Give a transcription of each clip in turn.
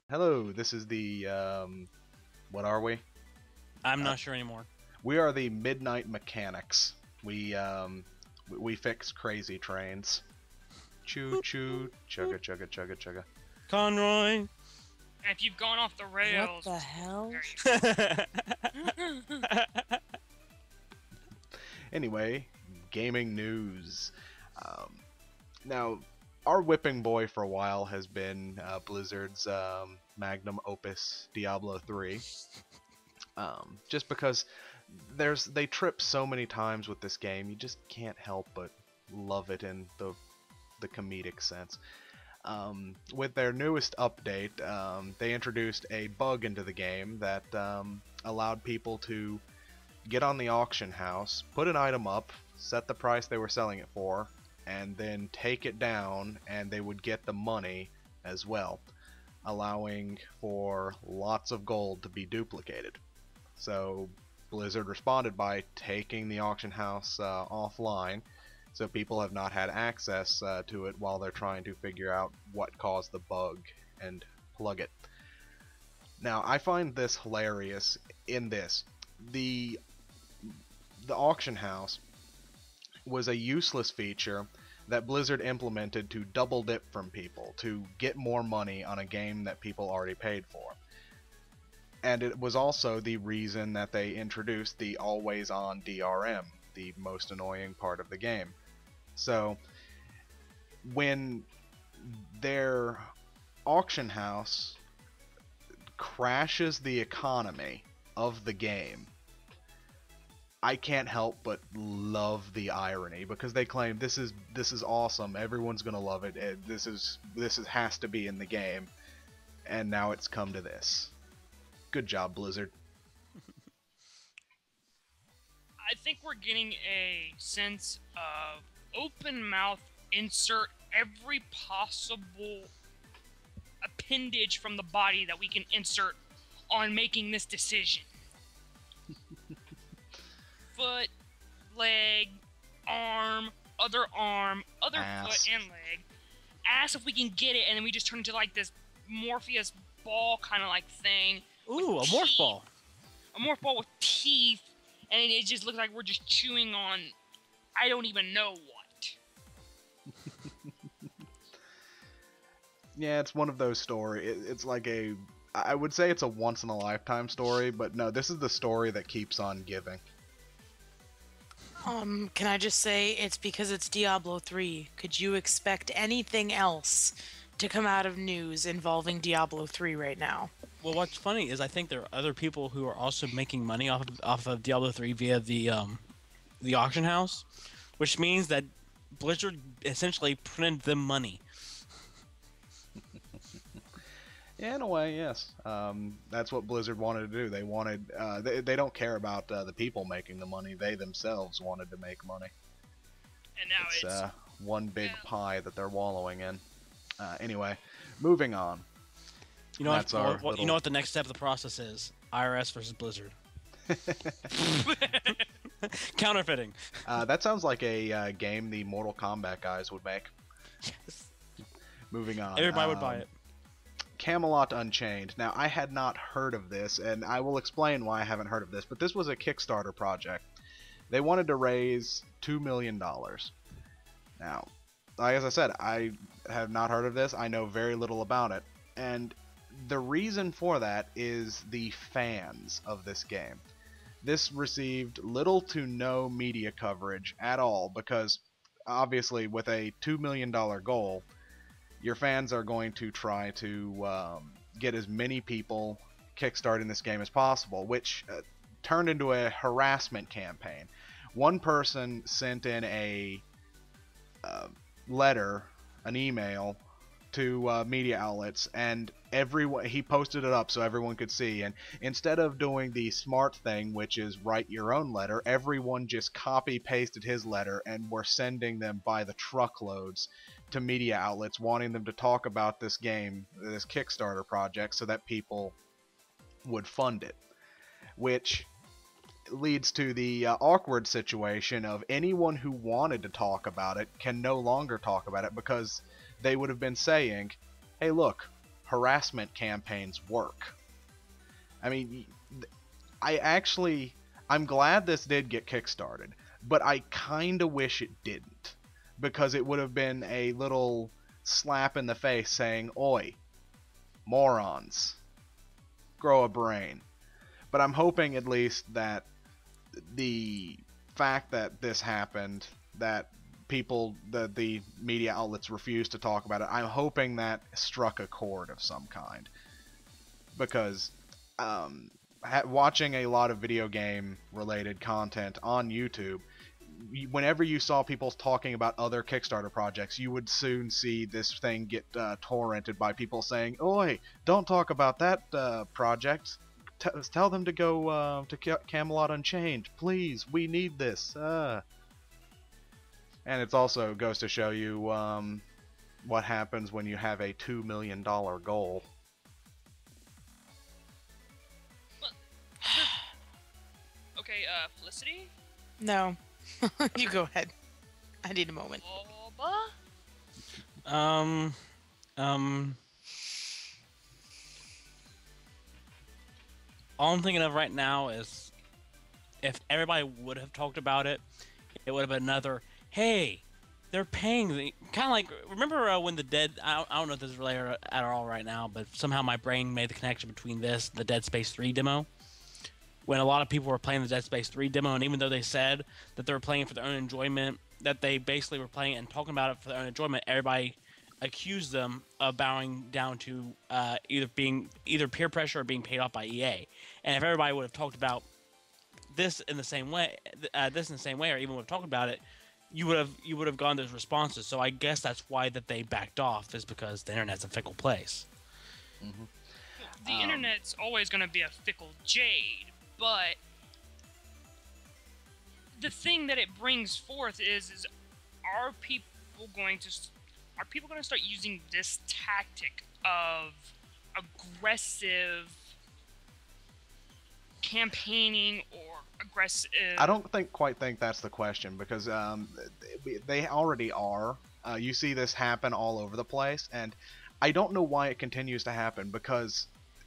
Hello, this is the, what are we? I'm not sure anymore. We are the Midnight Mechanics. We fix crazy trains. Choo choo, chugga chugga chugga chugga. Conroy! And if you've gone off the rails... What the hell? Anyway, gaming news. Now, our whipping boy for a while has been Blizzard's magnum opus, Diablo 3. Just because they trip so many times with this game, you just can't help but love it in the comedic sense. With their newest update, they introduced a bug into the game that allowed people to get on the auction house, put an item up, set the price they were selling it for, and then take it down, and they would get the money as well, allowing for lots of gold to be duplicated. So Blizzard responded by taking the auction house offline, so people have not had access to it while they're trying to figure out what caused the bug and plug it. Now, I find this hilarious in this. The auction house was a useless feature that Blizzard implemented to double dip from people, to get more money on a game that people already paid for. And it was also the reason that they introduced the always on DRM, the most annoying part of the game. So when their auction house crashes the economy of the game, I can't help but love the irony, because they claim this is awesome, everyone's gonna love it, this has to be in the game, and now it's come to this. Good job, Blizzard. I think we're getting a sense of open mouth, insert every possible appendage from the body that we can insert on making this decision. Foot, leg, arm, other Ass. foot and leg. Ass if we can get it, and then we just turn into like this Morpheus ball kind of like thing. Ooh, a morph ball. A morph ball with teeth, and it just looks like we're just chewing on I don't even know what. Yeah, it's one of those stories. It's like I would say it's a once in a lifetime story, but no, this is the story that keeps on giving. Can I just say it's because it's Diablo 3. Could you expect anything else to come out of news involving Diablo 3 right now? Well, what's funny is I think there are other people who are also making money off of Diablo 3 via the auction house, which means that Blizzard essentially printed them money. Yeah, in a way, yes. That's what Blizzard wanted to do. They wanted they don't care about the people making the money. They themselves wanted to make money. And now it's one big pie that they're wallowing in. Anyway, moving on. You know what? You know what the next step of the process is? IRS versus Blizzard. Counterfeiting. That sounds like a game the Mortal Kombat guys would make. Yes. Moving on. Everybody would buy it. Camelot Unchained. Now, I had not heard of this, and I will explain why I haven't heard of this, but this was a Kickstarter project. They wanted to raise $2 million. Now, as I said, I have not heard of this. I know very little about it. And the reason for that is the fans of this game. This received little to no media coverage at all, because obviously with a $2 million goal, your fans are going to try to get as many people kickstarting this game as possible, which turned into a harassment campaign. One person sent in a letter, an email, to media outlets, and everyone he posted it up so everyone could see. And instead of doing the smart thing, which is write your own letter, everyone just copy pasted his letter and were sending them by the truckloads to media outlets, wanting them to talk about this game, this Kickstarter project, so that people would fund it. Which leads to the awkward situation of anyone who wanted to talk about it can no longer talk about it, because they would have been saying, hey, look, harassment campaigns work. I mean, I'm glad this did get kickstarted, but I kind of wish it didn't, because it would have been a little slap in the face saying, oi, morons, grow a brain. But I'm hoping at least that the fact that this happened, that the media outlets refused to talk about it, I'm hoping that struck a chord of some kind. Because watching a lot of video game related content on YouTube, whenever you saw people talking about other Kickstarter projects, you would soon see this thing get torrented by people saying, oi, don't talk about that project. Tell them to go to Camelot Unchained, please. We need this. And it also goes to show you what happens when you have a $2 million goal. Okay, Felicity? No. You go ahead. I need a moment. Boba? All I'm thinking of right now is if everybody would have talked about it, it would have been another, hey, they're paying the... Kind of like, remember when the Dead... I don't know if this is related at all right now, but somehow my brain made the connection between this and the Dead Space 3 demo. When a lot of people were playing the Dead Space 3 demo, and even though they said that they were playing it for their own enjoyment, that they basically were playing it and talking about it for their own enjoyment, everybody accused them of bowing down to either peer pressure or being paid off by EA. And if everybody would have talked about this in the same way, or even would have talked about it, you would have gotten those responses. So I guess that's why that they backed off, is because the internet's a fickle place. Mm-hmm. The internet's always going to be a fickle jade, but the thing that it brings forth is are people going to start using this tactic of aggressive campaigning or aggressive... I don't quite think that's the question, because they already are. You see this happen all over the place, and I don't know why it continues to happen, because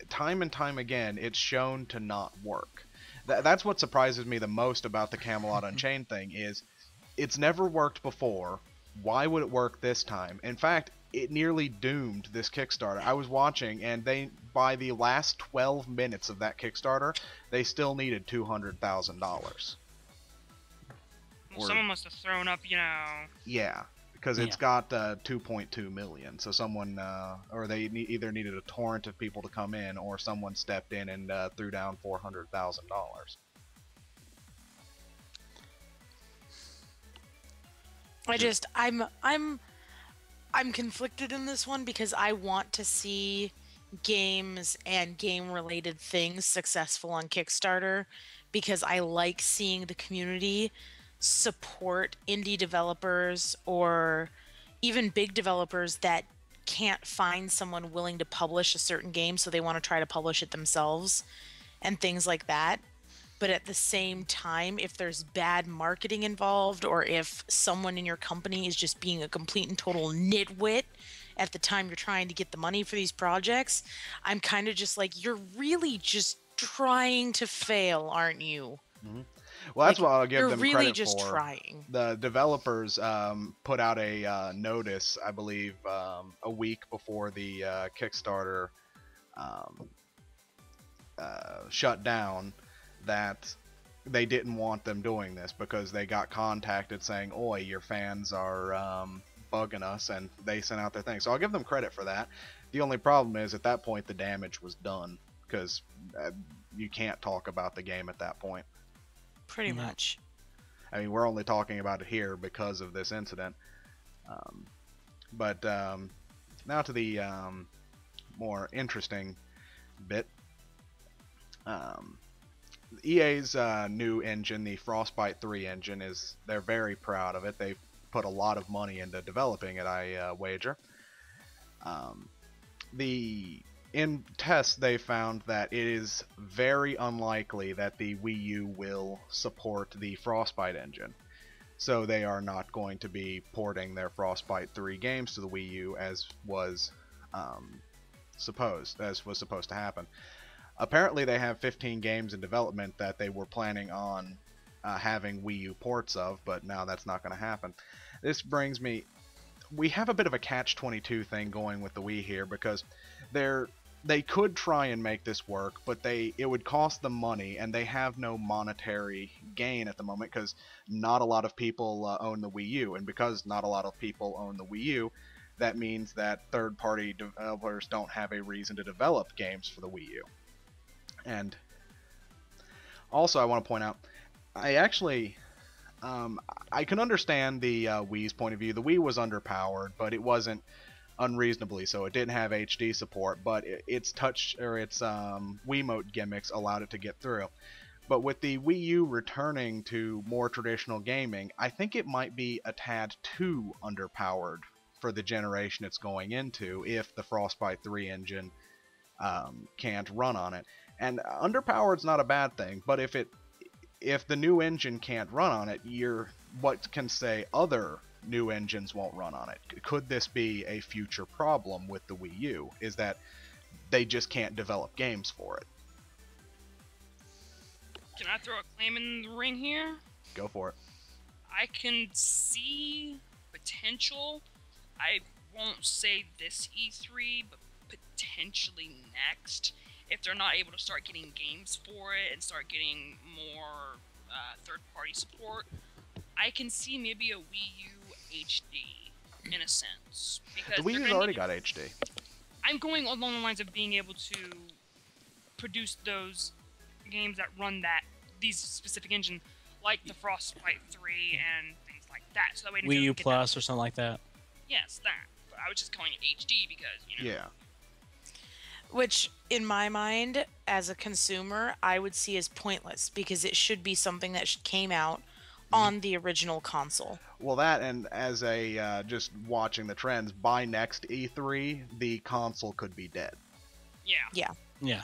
time and time again it's shown to not work. That's what surprises me the most about the Camelot Unchained thing, is it's never worked before. Why would it work this time? In fact, it nearly doomed this Kickstarter. I was watching, and by the last 12 minutes of that Kickstarter, they still needed $200,000. Well, someone must have thrown up, Yeah, because it's got 2.2 million. So someone, or they either needed a torrent of people to come in, or someone stepped in and threw down $400,000. I'm conflicted in this one, because I want to see games and game related things successful on Kickstarter, because I like seeing the community support indie developers or even big developers that can't find someone willing to publish a certain game, so they want to try to publish it themselves and things like that. But at the same time, if there's bad marketing involved, or if someone in your company is just being a complete and total nitwit at the time you're trying to get the money for these projects, I'm kind of just like, you're really just trying to fail, aren't you? Mm-hmm. Well, that's what I'll give them credit for. You're really just trying. The developers put out a notice, I believe, a week before the Kickstarter shut down, that they didn't want them doing this, because they got contacted saying, oi, your fans are bugging us, and they sent out their thing. So I'll give them credit for that. The only problem is, at that point, the damage was done, because you can't talk about the game at that point. Pretty much. I mean, we're only talking about it here because of this incident. But Now to the more interesting bit. EA's new engine, the Frostbite 3 engine, they're very proud of it. They've put a lot of money into developing it, I wager. In tests, they found that it is very unlikely that the Wii U will support the Frostbite engine. So they are not going to be porting their Frostbite 3 games to the Wii U as was supposed to happen. Apparently they have 15 games in development that they were planning on having Wii U ports of, but now that's not going to happen. This brings me... We have a bit of a catch-22 thing going with the Wii here, because they could try and make this work, but it would cost them money, and they have no monetary gain at the moment, because not a lot of people own the Wii U, and because not a lot of people own the Wii U, that means that third-party developers don't have a reason to develop games for the Wii U. And also, I want to point out, I actually, I can understand the Wii's point of view. The Wii was underpowered, but it wasn't unreasonably so. It didn't have HD support, but its Wiimote gimmicks allowed it to get through. But with the Wii U returning to more traditional gaming, I think it might be a tad too underpowered for the generation it's going into if the Frostbite 3 engine can't run on it. And underpowered's not a bad thing, but if the new engine can't run on it, what can say other new engines won't run on it? Could this be a future problem with the Wii U? Is that they just can't develop games for it? Can I throw a claim in the ring here? Go for it. I can see potential. I won't say this E3, but potentially next, if they're not able to start getting games for it and start getting more third-party support. I can see maybe a Wii U HD in a sense, because the Wii U's already got HD. I'm going along the lines of being able to produce those games that run these specific engine, like the Frostbite 3 and things like that. So that way Wii U Plus or something like that. Yes, that. But I was just calling it HD because, Yeah. Which, in my mind, as a consumer, I would see as pointless, because it should be something that came out on the original console. Well, that, and as a just watching the trends, by next E3, the console could be dead. Yeah. Yeah.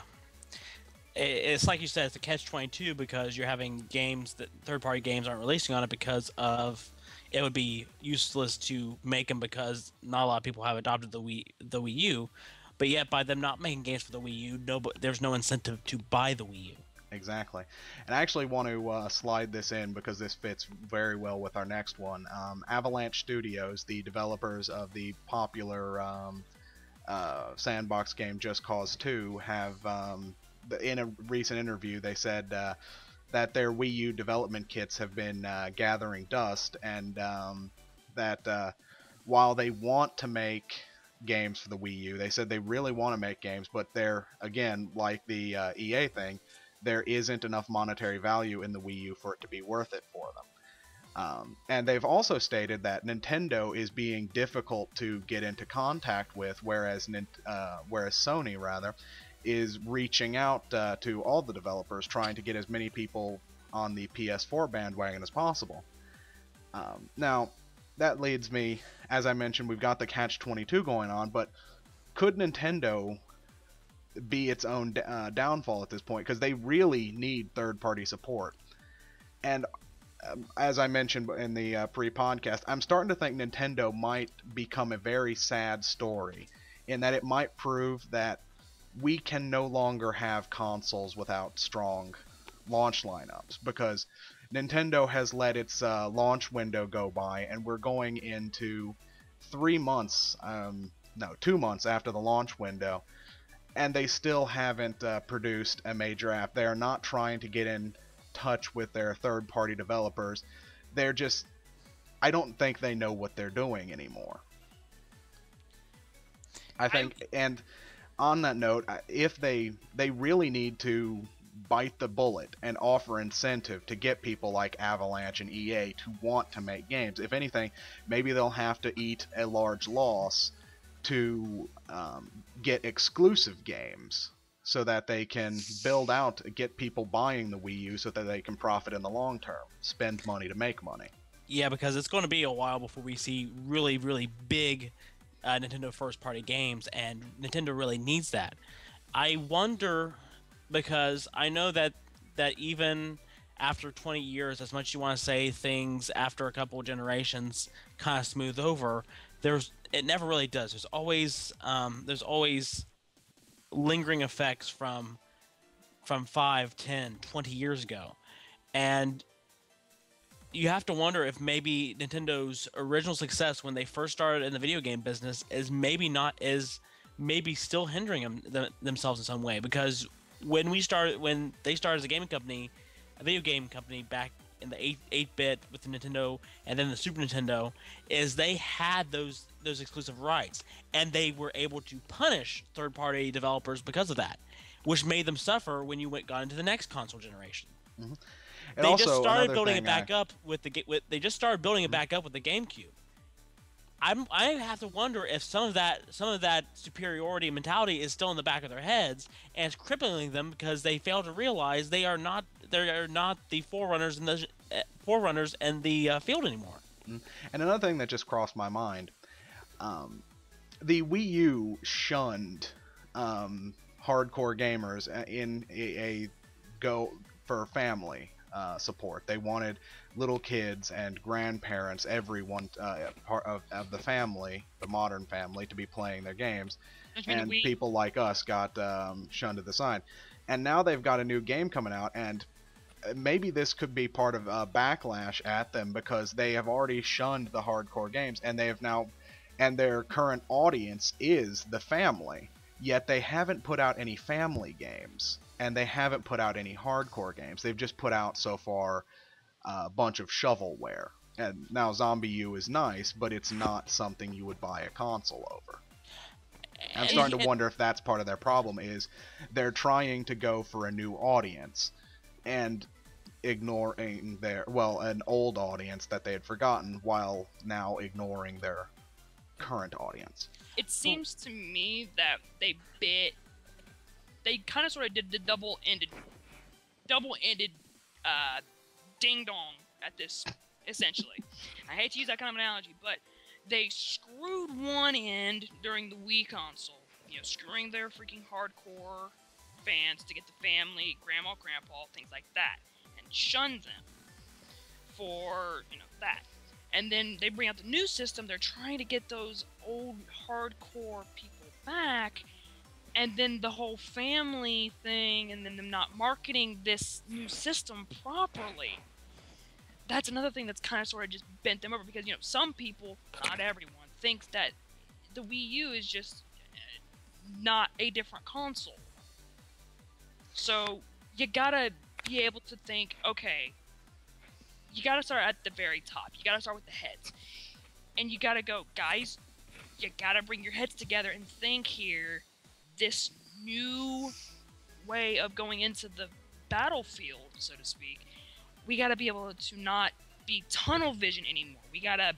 It's like you said, it's a catch-22, because you're having games that third-party games aren't releasing on it because of it would be useless to make them, because not a lot of people have adopted the Wii U. But yet, by them not making games for the Wii U, there's no incentive to buy the Wii U. Exactly. And I actually want to slide this in because this fits very well with our next one. Avalanche Studios, the developers of the popular sandbox game Just Cause 2, have, in a recent interview, they said that their Wii U development kits have been gathering dust, and that while they want to make games for the Wii U, they said they really want to make games, but they're, again, like the EA thing, there isn't enough monetary value in the Wii U for it to be worth it for them. And they've also stated that Nintendo is being difficult to get into contact with, whereas Sony, rather, is reaching out to all the developers, trying to get as many people on the PS4 bandwagon as possible. Now, that leads me, as I mentioned, we've got the catch-22 going on, but could Nintendo be its own downfall at this point? Because they really need third-party support. And as I mentioned in the pre-podcast, I'm starting to think Nintendo might become a very sad story, in that it might prove that we can no longer have consoles without strong launch lineups, because Nintendo has let its launch window go by, and we're going into 2 months after the launch window, and they still haven't produced a major app. They are not trying to get in touch with their third-party developers. They're just, I don't think they know what they're doing anymore. I think, and on that note, if they really need to bite the bullet and offer incentive to get people like Avalanche and EA to want to make games. If anything, maybe they'll have to eat a large loss to get exclusive games so that they can build out, get people buying the Wii U so that they can profit in the long term, spend money to make money. Yeah, because it's going to be a while before we see really, really big Nintendo first-party games, and Nintendo really needs that. I wonder, because I know that even after 20 years, as much as you want to say things after a couple of generations kind of smooth over, it never really does. There's always lingering effects from 5, 10, 20 years ago, and you have to wonder if maybe Nintendo's original success when they first started in the video game business is maybe still hindering themselves in some way, because when they started as a video game company back in the 8-bit with the Nintendo and then the Super Nintendo, is they had those exclusive rights, and they were able to punish third-party developers because of that, which made them suffer when you got into the next console generation. And They also, just started another building thing it back up with they just started building it back up with the GameCube. I have to wonder if some of that superiority mentality is still in the back of their heads and it's crippling them, because they fail to realize they are not the forerunners in the field anymore. And another thing that just crossed my mind, the Wii U shunned hardcore gamers in a go for family support. They wanted little kids and grandparents, everyone part of the family, the modern family, to be playing their games, and people like us got shunned to the side. And now they've got a new game coming out, and maybe this could be part of a backlash at them, because they have already shunned the hardcore games, and their current audience is the family, yet they haven't put out any family games, and they haven't put out any hardcore games. They've just put out so far a bunch of shovelware. And now Zombie U is nice, but it's not something you would buy a console over. I'm starting to wonder if that's part of their problem, is they're trying to go for a new audience and ignoring an old audience that they had forgotten, while now ignoring their current audience. It seems to me that they kind of sort of did the double-ended ding dong at this, essentially. I hate to use that kind of analogy, but they screwed one end during the Wii console, screwing their freaking hardcore fans to get the family, grandma, grandpa, things like that, and shunned them for, that. And then they bring out the new system, they're trying to get those old hardcore people back, and then the whole family thing, and then them not marketing this new system properly. That's another thing that's kind of sort of just bent them over, because, some people, not everyone, thinks that the Wii U is just not a different console. So, you gotta be able to think, okay, you gotta start at the very top. You gotta start with the heads. And you gotta go, guys, you gotta bring your heads together and think here, this new way of going into the battlefield, so to speak. We gotta be able to not be tunnel vision anymore. We gotta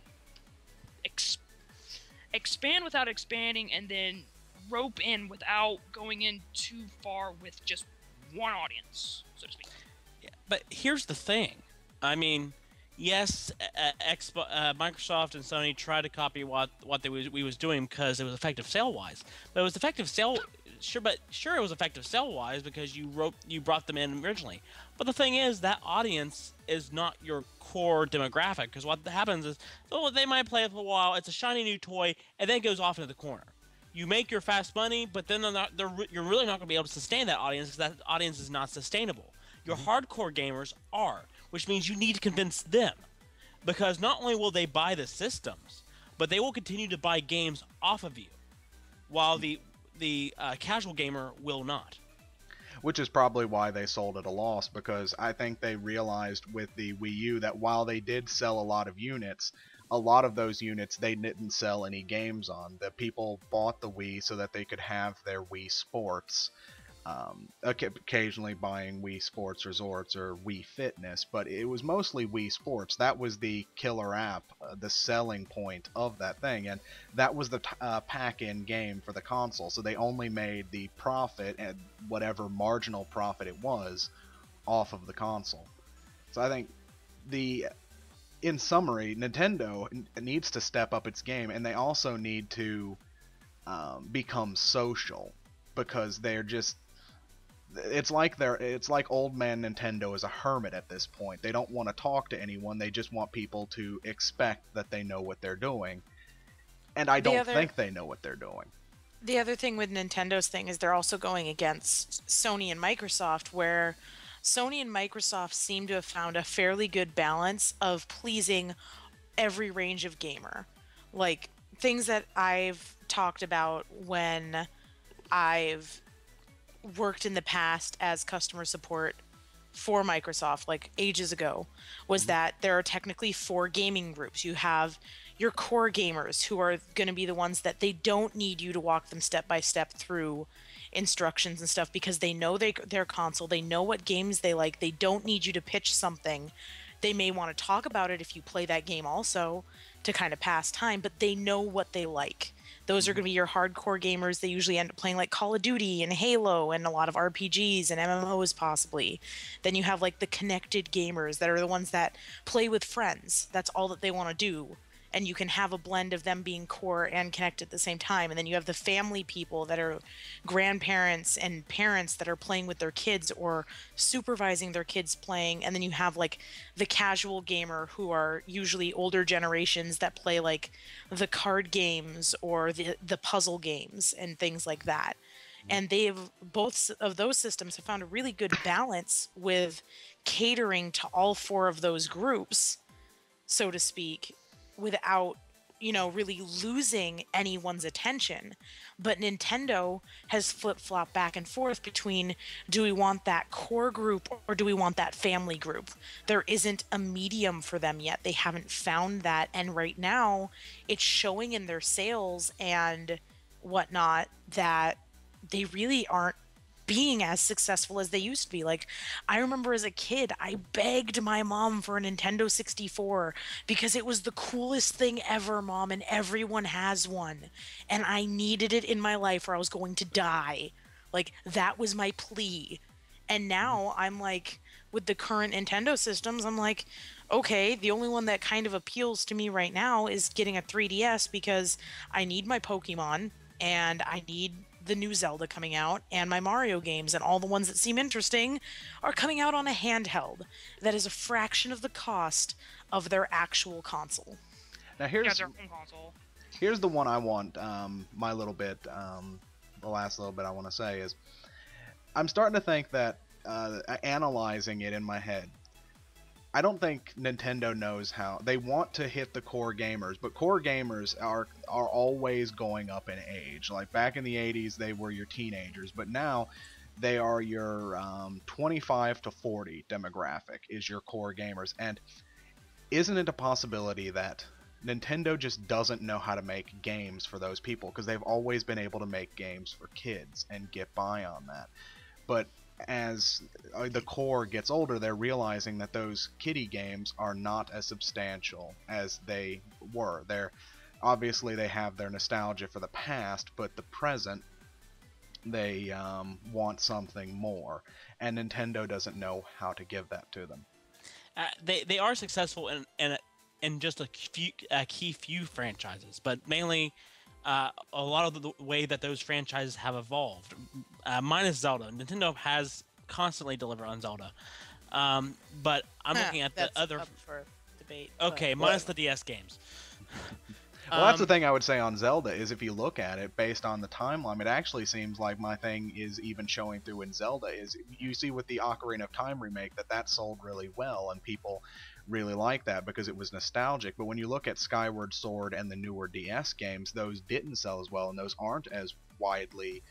expand without expanding, and then rope in without going in too far with just one audience, so to speak. Yeah, but here's the thing. I mean, yes, Microsoft and Sony tried to copy what we was doing because it was effective sale-wise. But it was effective sure it was effective sale-wise because you brought them in originally. But the thing is, that audience is not your core demographic, because what happens is, they might play it for a while, it's a shiny new toy, and then it goes off into the corner. You make your fast money, but then you're really not going to be able to sustain that audience, because that audience is not sustainable. Your hardcore gamers are, which means you need to convince them, because not only will they buy the systems, but they will continue to buy games off of you, while the casual gamer will not. Which is probably why they sold at a loss, because I think they realized with the Wii U that while they did sell a lot of units, a lot of those units they didn't sell any games on. The people bought the Wii so that they could have their Wii Sports occasionally buying Wii Sports Resorts or Wii Fitness, but it was mostly Wii Sports. That was the killer app, the selling point of that thing, and that was the pack-in game for the console. So they only made the profit, and whatever marginal profit it was, off of the console. So I think the in summary, Nintendo needs to step up its game, and they also need to become social, because they're just it's like old man Nintendo is a hermit at this point. They don't want to talk to anyone. They just want people to expect that they know what they're doing, and I don't think they know what they're doing. The other thing with Nintendo's thing is they're also going against Sony and Microsoft, where Sony and Microsoft seem to have found a fairly good balance of pleasing every range of gamer. Like things that I've talked about when I've worked in the past as customer support for Microsoft, like ages ago, was that there are technically four gaming groups. You have your core gamers, who are going to be the ones that they don't need you to walk them step by step through instructions and stuff, because they know their console, they know what games they like. They don't need you to pitch something. They may want to talk about it if you play that game also to kind of pass time, but they know what they like. Those are going to be your hardcore gamers. They usually end up playing like Call of Duty and Halo and a lot of RPGs and MMOs possibly. Then you have like the connected gamers that are the ones that play with friends. That's all that they want to do. And you can have a blend of them being core and connected at the same time. And then you have the family people that are grandparents and parents that are playing with their kids or supervising their kids playing. And then you have like the casual gamer, who are usually older generations that play like the card games or the puzzle games and things like that. And they've both of those systems have found a really good balance with catering to all four of those groups, so to speak, without, really losing anyone's attention. But Nintendo has flip-flopped back and forth between, do we want that core group or do we want that family group? There isn't a medium for them yet. They haven't found that. And right now, it's showing in their sales and whatnot that they really aren't being as successful as they used to be. Like, I remember as a kid, I begged my mom for a Nintendo 64 because it was the coolest thing ever, Mom, and everyone has one. And I needed it in my life or I was going to die. Like, that was my plea. And now I'm like, with the current Nintendo systems, I'm like, okay, the only one that kind of appeals to me right now is getting a 3DS, because I need my Pokemon and I need the new Zelda coming out and my Mario games, and all the ones that seem interesting are coming out on a handheld that is a fraction of the cost of their actual console. Now Yeah, their home console. here's the one I want. My little bit, the last little bit I want to say is, I'm starting to think that analyzing it in my head, I don't think Nintendo knows how. They want to hit the core gamers, but core gamers are always going up in age. Like back in the 80s, they were your teenagers, but now they are your 25 to 40 demographic is your core gamers. And isn't it a possibility that Nintendo just doesn't know how to make games for those people? Because they've always been able to make games for kids and get by on that. But as the core gets older, they're realizing that those kiddie games are not as substantial as they were. Obviously they have their nostalgia for the past, but the present, they want something more, and Nintendo doesn't know how to give that to them. They are successful in just a key few franchises, but mainly a lot of the way that those franchises have evolved. Minus Zelda, Nintendo has constantly delivered on Zelda, but I'm looking at the other. Up for debate. Okay, minus the DS games. Well, that's the thing I would say on Zelda is, if you look at it based on the timeline, it actually seems like my thing is even showing through in Zelda. Is you see with the Ocarina of Time remake that sold really well, and people really like that because it was nostalgic. But when you look at Skyward Sword and the newer DS games, those didn't sell as well, and those aren't as widely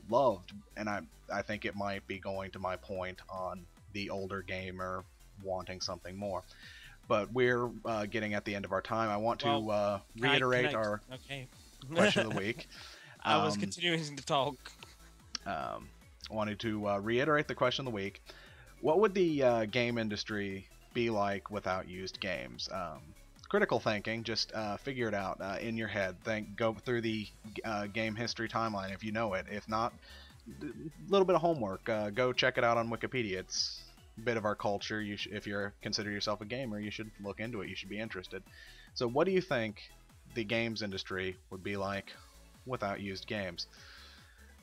loved. And I think it might be going to my point on the older gamer wanting something more. But we're getting at the end of our time. I want to reiterate our question of the week. I was continuing to talk. wanted to reiterate the question of the week. What would the game industry be like without used games? Critical thinking, just figure it out in your head. Go through the game history timeline if you know it. If not, a little bit of homework. Go check it out on Wikipedia. It's a bit of our culture. If you're consider yourself a gamer, you should look into it. You should be interested. So, what do you think the games industry would be like without used games?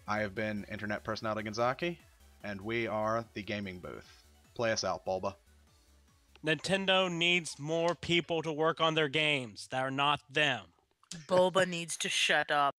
I have been Internet Personality Gonzaki, and we are the Gaming Booth. Play us out, Bulba. Nintendo needs more people to work on their games that are not them. Bulba needs to shut up.